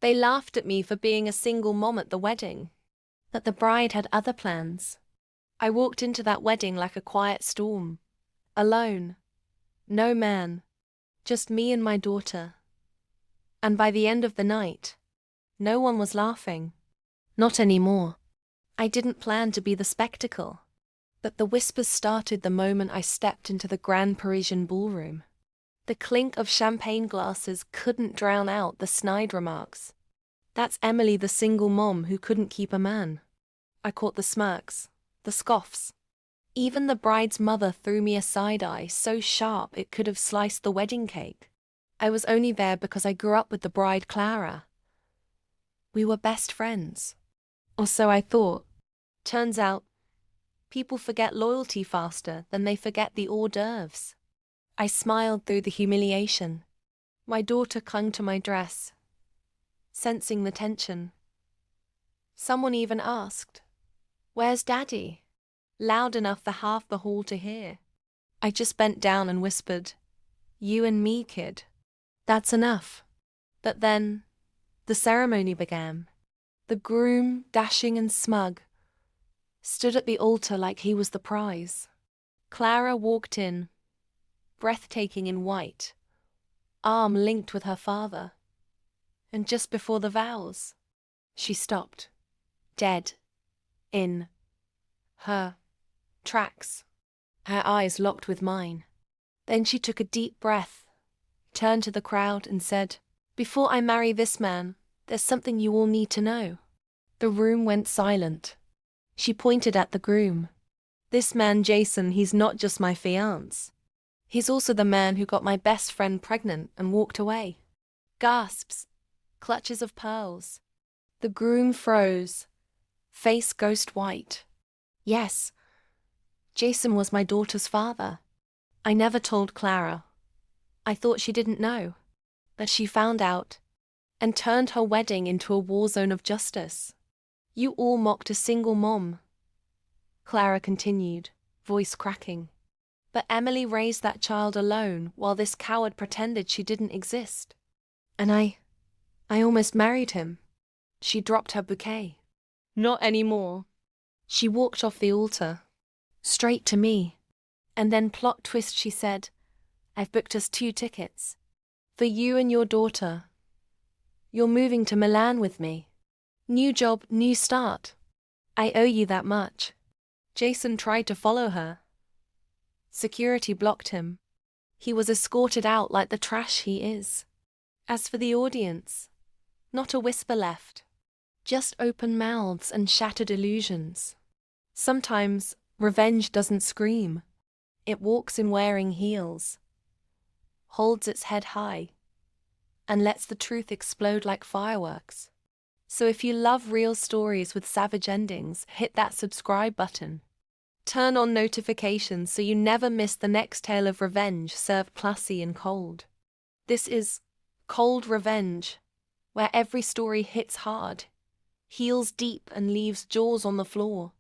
They laughed at me for being a single mom at the wedding. But the bride had other plans. I walked into that wedding like a quiet storm. Alone. No man. Just me and my daughter. And by the end of the night, no one was laughing. Not anymore. I didn't plan to be the spectacle. But the whispers started the moment I stepped into the Grand Parisian ballroom. The clink of champagne glasses couldn't drown out the snide remarks. That's Emily, the single mom who couldn't keep a man. I caught the smirks, the scoffs. Even the bride's mother threw me a side-eye so sharp it could have sliced the wedding cake. I was only there because I grew up with the bride, Clara. We were best friends. Or so I thought. Turns out, people forget loyalty faster than they forget the hors d'oeuvres. I smiled through the humiliation. My daughter clung to my dress, sensing the tension. Someone even asked, "Where's Daddy?" Loud enough for half the hall to hear. I just bent down and whispered, "You and me, kid. That's enough." But then, the ceremony began. The groom, dashing and smug, stood at the altar like he was the prize. Clara walked in, breathtaking in white, arm linked with her father. And just before the vows, she stopped, dead, in her tracks, her eyes locked with mine. Then she took a deep breath, turned to the crowd and said, "Before I marry this man, there's something you all need to know." The room went silent. She pointed at the groom. "This man, Jason, he's not just my fiancé. He's also the man who got my best friend pregnant and walked away." Gasps, clutches of pearls. The groom froze, face ghost white. Yes, Jason was my daughter's father. I never told Clara. I thought she didn't know. But she found out, and turned her wedding into a war zone of justice. "You all mocked a single mom," Clara continued, voice cracking. "But Emily raised that child alone while this coward pretended she didn't exist. And I almost married him." She dropped her bouquet. "Not anymore." She walked off the altar, straight to me. And then, plot twist, she said, "I've booked us 2 tickets. For you and your daughter. You're moving to Milan with me. New job, new start. I owe you that much." Jason tried to follow her. Security blocked him. He was escorted out like the trash he is. As for the audience, not a whisper left. Just open mouths and shattered illusions. Sometimes, revenge doesn't scream. It walks in wearing heels, holds its head high, and lets the truth explode like fireworks. So if you love real stories with savage endings, hit that subscribe button. Turn on notifications so you never miss the next tale of revenge served classy and cold. This is Cold Revenge, where every story hits hard, heals deep and leaves jaws on the floor.